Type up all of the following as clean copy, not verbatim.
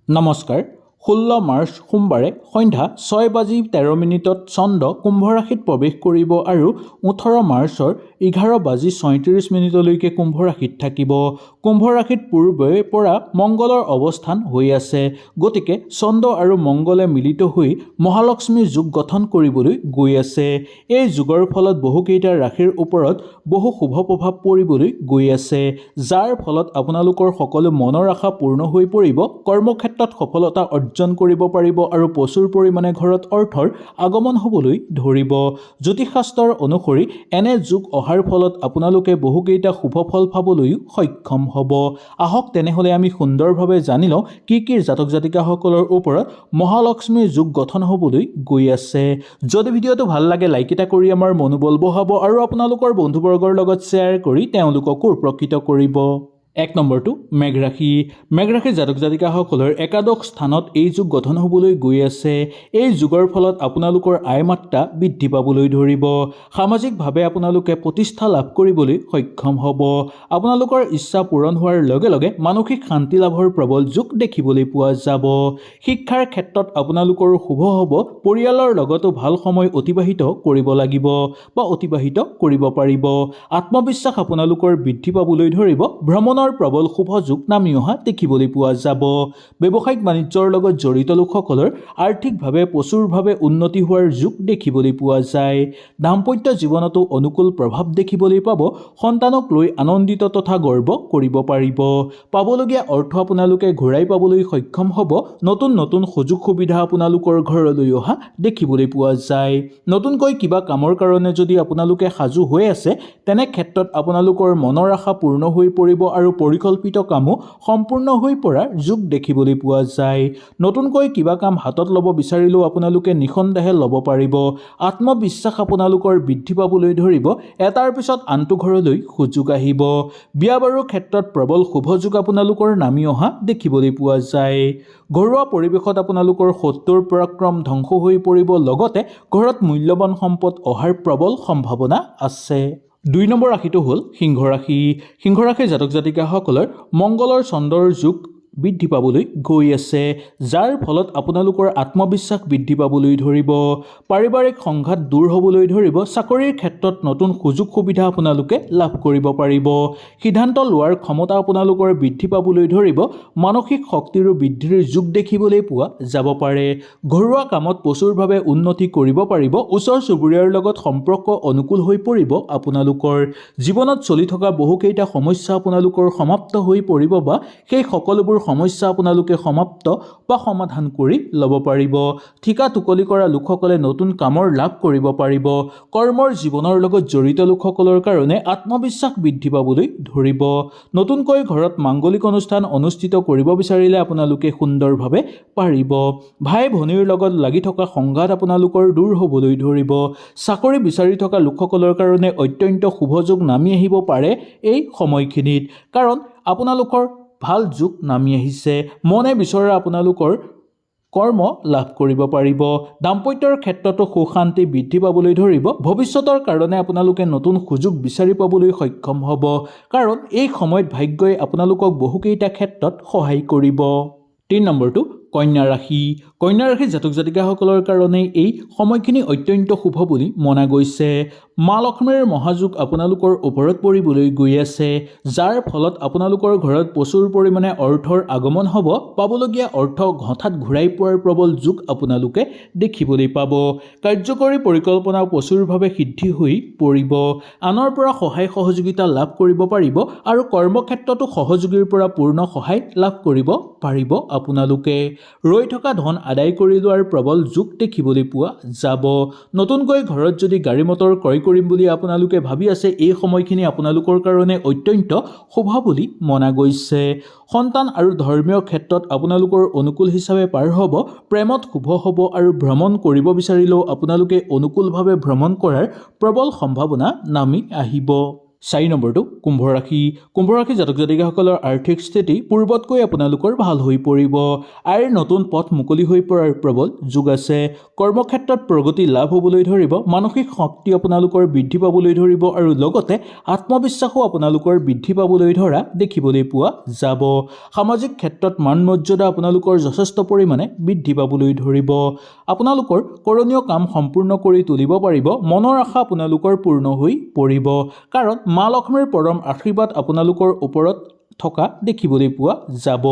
নমস্কাৰ। 16 মাৰ্চ সোমবাৰে সন্ধ্যা 6:13 চন্দ্ৰ কুম্ভ ৰাশিত প্ৰৱেশ কৰিব আৰু 18 মাৰ্চৰ 11:34 কুম্ভ ৰাশিত থাকিব। কুম্ভ ৰাশিত পূৰ্বৰে পৰা মংগলৰ অৱস্থান হৈ আছে, গতিকে চন্দ্ৰ আৰু মংগলে মিলিত হৈ মহালক্ষ্মী যোগ গঠন কৰিবলৈ গৈ আছে। এই যোগৰ ফলত বহুকেইটা ৰাশিৰ ওপৰত বহু শুভ প্ৰভাৱ পৰিবলৈ গৈ আছে, যাৰ ফলত আপোনালোকৰ সকলো মনৰ আশা পূৰ্ণ হৈ পৰিব, কৰ্মক্ষেত্ৰত সফলতা অৰ্জন কৰিব পাৰিব আৰু প্ৰচুৰ পৰিমাণে ঘৰত অৰ্থৰ আগমন হ'বলৈ ধৰিব। জ্যোতিষশাস্ত্ৰৰ অনুসৰি এনে যোগ অহাৰ ফলত আপোনালোকে বহুকেইটা শুভ ফল পাবলৈও সক্ষম হ'ব। আহক তেনেহ'লে আমি সুন্দৰভাৱে জানি লওঁ কি জাতক জাতিকাসকলৰ ওপৰত মহালক্ষ্মী যোগ গঠন হ'বলৈ গৈ আছে। যদি ভিডিঅ'টো ভাল লাগে লাইক এটা কৰি আমাৰ মনোবল বঢ়াব আৰু আপোনালোকৰ বন্ধুবৰ্গৰ লগত শ্বেয়াৰ কৰি তেওঁলোককো উপকৃত কৰিব। 1 নম্বৰটো মেঘ ৰাশি। মেঘ ৰাশিৰ জাতক জাতিকাসকলৰ একাদশ স্থানত এই যোগ গঠন হ'বলৈ গৈ আছে। এই যোগৰ ফলত আপোনালোকৰ আয় মাত্ৰা বৃদ্ধি পাবলৈ ধৰিব। সামাজিকভাৱে আপোনালোকে প্ৰতিষ্ঠা লাভ কৰিবলৈ সক্ষম হ'ব। আপোনালোকৰ ইচ্ছা পূৰণ হোৱাৰ লগে লগে মানসিক শান্তি লাভৰ প্ৰবল যোগ দেখিবলৈ পোৱা যাব। শিক্ষাৰ ক্ষেত্ৰত আপোনালোকৰ শুভ হ'ব। পৰিয়ালৰ লগতো ভাল সময় অতিবাহিত কৰিব লাগিব বা অতিবাহিত কৰিব পাৰিব। আত্মবিশ্বাস আপোনালোকৰ বৃদ্ধি পাবলৈ ধৰিব। ভ্ৰমণৰ প্ৰবল শুভ যোগ নামি অহা দেখিবলৈ পোৱা যাব। ব্যৱসায়িক বাণিজ্যৰ লগত জড়িত লোকসকলৰ আৰ্থিকভাৱে প্ৰচুৰভাৱে উন্নতি হোৱাৰ যোগ দেখিবলৈ পোৱা যায়। দাম্পত্য জীৱনতো অনুকূল প্ৰভাৱ দেখিবলৈ পাব। সন্তানক লৈ আনন্দিত তথা গৰ্ব কৰিব পাৰিব। পাবলগীয়া অৰ্থ আপোনালোকে ঘূৰাই পাবলৈ সক্ষম হ'ব। নতুন নতুন সুযোগ সুবিধা আপোনালোকৰ ঘৰলৈ অহা দেখিবলৈ পোৱা যায়। নতুনকৈ কিবা কামৰ কাৰণে যদি আপোনালোকে সাজু হৈ আছে, তেনে ক্ষেত্ৰত আপোনালোকৰ মনৰ আশা পূৰ্ণ হৈ পৰিব আৰু পৰিকল্পিত কামো সম্পূৰ্ণ হৈ পৰাৰ যোগ দেখিবলৈ পোৱা যায়। নতুনকৈ কিবা কাম হাতত ল'ব বিচাৰিলেও আপোনালোকে নিঃসন্দেহে ল'ব পাৰিব। আত্মবিশ্বাস আপোনালোকৰ বৃদ্ধি পাবলৈ ধৰিব। এটাৰ পিছত আনটো ঘৰলৈ সুযোগ আহিব। বিয়া বাৰুৰ ক্ষেত্ৰত প্ৰবল শুভ যোগ আপোনালোকৰ নামি অহা দেখিবলৈ পোৱা যায়। ঘৰুৱা পৰিৱেশত আপোনালোকৰ শত্ৰুৰ পৰাক্ৰম ধ্বংস হৈ পৰিব, লগতে ঘৰত মূল্যৱান সম্পদ অহাৰ প্ৰবল সম্ভাৱনা আছে। 2 নম্বৰ ৰাশিটো হ'ল সিংহ ৰাশি। সিংহ ৰাশিৰ জাতক জাতিকাসকলৰ মংগলৰ চন্দ্ৰৰ যোগ বৃদ্ধি পাবলৈ গৈ আছে, যাৰ ফলত আপোনালোকৰ আত্মবিশ্বাস বৃদ্ধি পাবলৈ ধৰিব। পাৰিবাৰিক সংঘাত দূৰ হ'বলৈ ধৰিব। চাকৰিৰ ক্ষেত্ৰত নতুন সুযোগ সুবিধা আপোনালোকে লাভ কৰিব পাৰিব। সিদ্ধান্ত লোৱাৰ ক্ষমতা আপোনালোকৰ বৃদ্ধি পাবলৈ ধৰিব। মানসিক শক্তিৰো বৃদ্ধিৰ যোগ দেখিবলৈ পোৱা যাব পাৰে। ঘৰুৱা কামত প্ৰচুৰভাৱে উন্নতি কৰিব পাৰিব। ওচৰ চুবুৰীয়াৰ লগত সম্পৰ্ক অনুকূল হৈ পৰিব। আপোনালোকৰ জীৱনত চলি থকা বহুকেইটা সমস্যা আপোনালোকৰ সমাপ্ত হৈ পৰিব বা সেই সকলোবোৰ সমস্যা আপোনালোকে সমাপ্ত বা সমাধান কৰি ল'ব পাৰিব। ঠিকা টুকলি কৰা লোকসকলে নতুন কামৰ লাভ কৰিব পাৰিব। কৰ্মৰ জীৱনৰ লগত জড়িত লোকসকলৰ কাৰণে আত্মবিশ্বাস বৃদ্ধি পাবলৈ ধৰিব। নতুনকৈ ঘৰত মাংগলিক অনুষ্ঠান অনুষ্ঠিত কৰিব বিচাৰিলে আপোনালোকে সুন্দৰভাৱে পাৰিব। ভাই ভনীৰ লগত লাগি থকা সংঘাত আপোনালোকৰ দূৰ হ'বলৈ ধৰিব। চাকৰি বিচাৰি থকা লোকসকলৰ কাৰণে অত্যন্ত শুভ যোগ নামি আহিব পাৰে এই সময়খিনিত, কাৰণ আপোনালোকৰ ভাল যোগ নামি আহিছে। মনে বিচৰা আপোনালোকৰ কৰ্ম লাভ কৰিব পাৰিব। দাম্পত্যৰ ক্ষেত্ৰতো সুখ শান্তি বৃদ্ধি পাবলৈ ধৰিব। ভৱিষ্যতৰ কাৰণে আপোনালোকে নতুন সুযোগ বিচাৰি পাবলৈ সক্ষম হ'ব, কাৰণ এই সময়ত ভাগ্যই আপোনালোকক বহুকেইটা ক্ষেত্ৰত সহায় কৰিব। 3 নম্বৰটো কন্যা ৰাশি। কন্যা ৰাশিৰ জাতক জাতিকাসকলৰ কাৰণে এই সময়খিনি অত্যন্ত শুভ বুলি মনা গৈছে। মা লক্ষ্মীৰ মহাযোগ আপোনালোকৰ ওপৰত পৰিবলৈ গৈ আছে, যাৰ ফলত আপোনালোকৰ ঘৰত প্ৰচুৰ পৰিমাণে অৰ্থৰ আগমন হ'ব। পাবলগীয়া অৰ্থ হঠাৎ ঘূৰাই পোৱাৰ প্ৰবল যোগ আপোনালোকে দেখিবলৈ পাব। কাৰ্যকৰী পৰিকল্পনা প্ৰচুৰভাৱে সিদ্ধি হৈ পৰিব। আনৰ পৰা সহায় সহযোগিতা লাভ কৰিব পাৰিব আৰু কৰ্মক্ষেত্ৰতো সহযোগীৰ পৰা পূৰ্ণ সহায় লাভ কৰিব পাৰিব। আপোনালোকে ৰৈ থকা ধন আদায় কৰি লোৱাৰ প্ৰবল যোগ দেখিবলৈ পোৱা যাব। নতুনকৈ ঘৰত যদি গাড়ী মটৰ ক্ৰয় কৰিম বুলি আপোনালোকে ভাবি আছে, এই সময়খিনি আপোনালোকৰ কাৰণে অত্যন্ত শুভ বুলি মনা গৈছে। সন্তান আৰু ধৰ্মীয় ক্ষেত্ৰত আপোনালোকৰ অনুকূল হিচাপে পাৰ হ'ব। প্ৰেমত শুভ হ'ব আৰু ভ্ৰমণ কৰিব বিচাৰিলেও আপোনালোকে অনুকূলভাৱে ভ্ৰমণ কৰাৰ প্ৰবল সম্ভাৱনা নামি আহিব। 4 নম্বৰটো কুম্ভ ৰাশি। কুম্ভ ৰাশি জাতক জাতিকাসকলৰ আৰ্থিক স্থিতি পূৰ্বতকৈ আপোনালোকৰ ভাল হৈ পৰিব। আইৰ নতুন পথ মুকলি হৈ পৰাৰ প্ৰবল যোগ আছে। কৰ্মক্ষেত্ৰত প্ৰগতি লাভ হ'বলৈ ধৰিব, মানসিক শক্তি আপোনালোকৰ বৃদ্ধি পাবলৈ ধৰিব আৰু লগতে আত্মবিশ্বাসো আপোনালোকৰ বৃদ্ধি পাবলৈ ধৰা দেখিবলৈ পোৱা যাব। সামাজিক ক্ষেত্ৰত মান মৰ্যাদা আপোনালোকৰ যথেষ্ট পৰিমাণে বৃদ্ধি পাবলৈ ধৰিব। আপোনালোকৰ কৰণীয় কাম সম্পূৰ্ণ কৰি তুলিব পাৰিব। মনৰ আশা আপোনালোকৰ পূৰ্ণ হৈ পৰিব, কাৰণ মা লক্ষ্মীৰ পৰম আশীৰ্বাদ আপোনালোকৰ ওপৰত থকা দেখিবলৈ পোৱা যাব।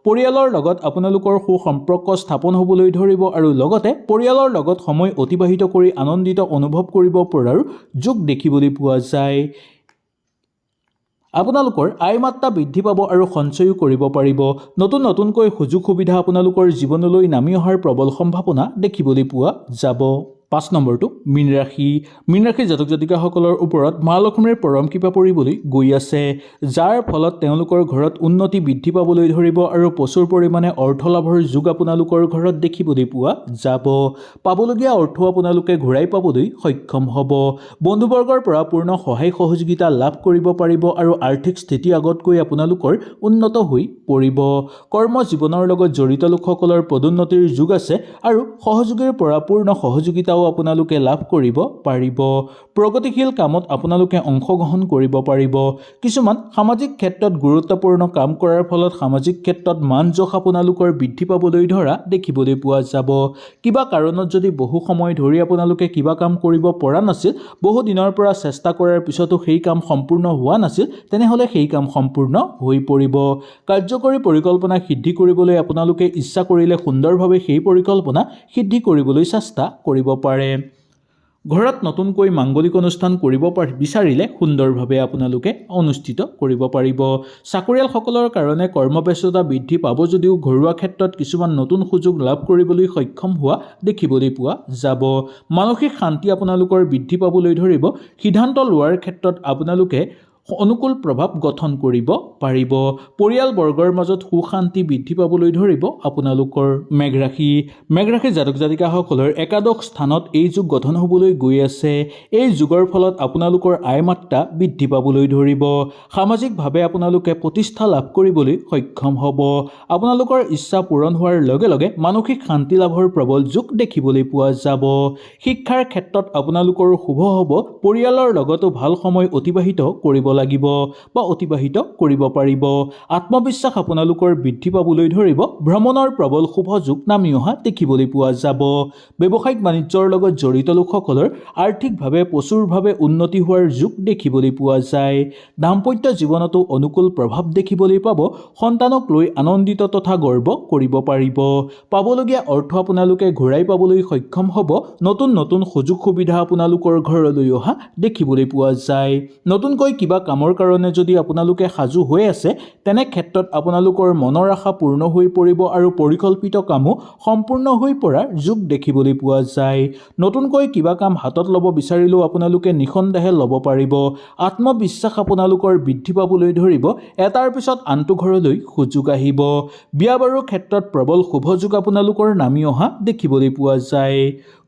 পৰিয়ালৰ লগত আপোনালোকৰ সুসম্পৰ্ক স্থাপন হ'বলৈ ধৰিব আৰু লগতে পৰিয়ালৰ লগত সময় অতিবাহিত কৰি আনন্দিত অনুভৱ কৰিব পৰাৰ যোগ দেখিবলৈ পোৱা যায়। আপোনালোকৰ আয় মাত্ৰা বৃদ্ধি পাব আৰু সঞ্চয়ো কৰিব পাৰিব। নতুনকৈ সুযোগ সুবিধা আপোনালোকৰ জীৱনলৈ নামি অহাৰ প্ৰবল সম্ভাৱনা দেখিবলৈ পোৱা যাব। 5 নম্বৰটো মীন ৰাশি। মীন ৰাশিৰ জাতক জাতিকাসকলৰ ওপৰত মা লক্ষ্মীৰ পৰম কৃপা পৰিবলৈ গৈ আছে, যাৰ ফলত তেওঁলোকৰ ঘৰত উন্নতি বৃদ্ধি পাবলৈ ধৰিব আৰু প্ৰচুৰ পৰিমাণে অৰ্থ লাভৰ যোগ আপোনালোকৰ ঘৰত দেখিবলৈ পোৱা যাব। পাবলগীয়া অৰ্থ আপোনালোকে ঘূৰাই পাবলৈ সক্ষম হ'ব। বন্ধুবৰ্গৰ পৰা পূৰ্ণ সহায় সহযোগিতা লাভ কৰিব পাৰিব আৰু আৰ্থিক স্থিতি আগতকৈ আপোনালোকৰ উন্নত হৈ পৰিব। কৰ্ম জীৱনৰ লগত জড়িত লোকসকলৰ পদোন্নতিৰ যোগ আছে আৰু সহযোগীৰ পৰা পূৰ্ণ সহযোগিতাও আপোনালোকে লাভ কৰিব পাৰিব। প্ৰগতিশীল কামত আপোনালোকে অংশগ্ৰহণ কৰিব পাৰিব। কিছুমান সামাজিক ক্ষেত্ৰত গুৰুত্বপূৰ্ণ কাম কৰাৰ ফলত সামাজিক ক্ষেত্ৰত মান যশ আপোনালোকৰ বৃদ্ধি পাবলৈ ধৰা দেখিবলৈ পোৱা যাব। কিবা কাৰণত যদি বহু সময় ধৰি আপোনালোকে কিবা কাম কৰিব পৰা নাছিল, বহু দিনৰ পৰা চেষ্টা কৰাৰ পিছতো সেই কাম সম্পূৰ্ণ হোৱা নাছিল, তেনেহ'লে সেই কাম সম্পূৰ্ণ হৈ পৰিব। কাৰ্যকৰী পৰিকল্পনা সিদ্ধি কৰিবলৈ আপোনালোকে ইচ্ছা কৰিলে সুন্দৰভাৱে সেই পৰিকল্পনা সিদ্ধি কৰিবলৈ চেষ্টা কৰিব পাৰে। ঘৰত নতুনকৈ মাংগলিক অনুষ্ঠান কৰিব বিচাৰিলে সুন্দৰভাৱে আপোনালোকে অনুষ্ঠিত কৰিব পাৰিব। চাকৰিয়ালসকলৰ কাৰণে কৰ্মব্যস্ততা বৃদ্ধি পাব যদিও ঘৰুৱা ক্ষেত্ৰত কিছুমান নতুন সুযোগ লাভ কৰিবলৈ সক্ষম হোৱা দেখিবলৈ পোৱা যাব। মানসিক শান্তি আপোনালোকৰ বৃদ্ধি পাবলৈ ধৰিব। সিদ্ধান্ত লোৱাৰ ক্ষেত্ৰত আপোনালোকে অনুকূল প্ৰভাৱ গঠন কৰিব পাৰিব। পৰিয়ালবৰ্গৰ মাজত সুশান্তি বৃদ্ধি পাবলৈ ধৰিব আপোনালোকৰ। মেঘ ৰাশি জাতক জাতিকাসকলৰ একাদশ স্থানত এই যুগ গঠন হ'বলৈ গৈ আছে। এই যুগৰ ফলত আপোনালোকৰ আয় মাত্ৰা বৃদ্ধি পাবলৈ ধৰিব। সামাজিকভাৱে আপোনালোকে প্ৰতিষ্ঠা লাভ কৰিবলৈ সক্ষম হ'ব। আপোনালোকৰ ইচ্ছা পূৰণ হোৱাৰ লগে লগে মানসিক শান্তি লাভৰ প্ৰবল যোগ দেখিবলৈ পোৱা যাব। শিক্ষাৰ ক্ষেত্ৰত আপোনালোকৰ শুভ হ'ব। পৰিয়ালৰ লগতো ভাল সময় অতিবাহিত কৰিব লাগিব বা অতিবাহিত কৰিব পাৰিব। আত্মবিশ্বাস আপোনালোকৰ বৃদ্ধি পাবলৈ ধৰিব। ভ্ৰমণৰ প্ৰবল শুভ যোগ নামি অহা দেখিবলৈ পোৱা যাব। ব্যৱসায়িক বাণিজ্যৰ লগত জড়িত লোকসকলৰ আৰ্থিকভাৱে প্ৰচুৰভাৱে উন্নতি হোৱাৰ যোগ দেখিবলৈ পোৱা যায়। দাম্পত্য জীৱনতো অনুকূল প্ৰভাৱ দেখিবলৈ পাব। সন্তানক লৈ আনন্দিত তথা গৰ্ব কৰিব পাৰিব। পাবলগীয়া অৰ্থ আপোনালোকে ঘূৰাই পাবলৈ সক্ষম হ'ব। নতুন সুযোগ সুবিধা আপোনালোকৰ ঘৰলৈ অহা দেখিবলৈ পোৱা যায়। নতুনকৈ কিবা কামৰ কাৰণে যদি আপোনালোকে সাজু হৈ আছে, তেনে ক্ষেত্ৰত আপোনালোকৰ মনৰ আশা পূৰ্ণ হৈ পৰিব আৰু পৰিকল্পিত কামো সম্পূৰ্ণ হৈ পৰাৰ যোগ দেখিবলৈ পোৱা যায়। নতুনকৈ কিবা কাম হাতত ল'ব বিচাৰিলেও আপোনালোকে নিঃসন্দেহে ল'ব পাৰিব। আত্মবিশ্বাস আপোনালোকৰ বৃদ্ধি পাবলৈ ধৰিব। এটাৰ পিছত আনটো ঘৰলৈ সুযোগ আহিব। বিয়া বাৰুৰ ক্ষেত্ৰত প্ৰবল শুভ যোগ আপোনালোকৰ নামি অহা দেখিবলৈ পোৱা যায়।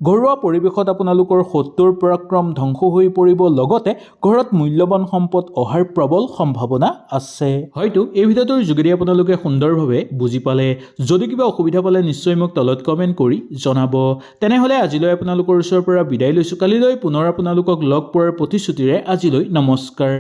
ঘৰুৱা পৰিৱেশত আপোনালোকৰ শত্ৰুৰ পৰাক্ৰম ধ্বংস হৈ পৰিব, লগতে ঘৰত মূল্যৱান সম্পদ অহাৰ প্ৰবল সম্ভাৱনা আছে। হয়তো এই ভিডিঅ'টোৰ যোগেদি আপোনালোকে সুন্দৰভাৱে বুজি পালে। যদি কিবা অসুবিধা পালে নিশ্চয় মোক তলত কমেণ্ট কৰি জনাব। তেনেহ'লে আজিলৈ আপোনালোকৰ ওচৰৰ পৰা বিদায় লৈছোঁ। কালিলৈ পুনৰ আপোনালোকক লগ পোৱাৰ প্ৰতিশ্ৰুতিৰে আজিলৈ নমস্কাৰ।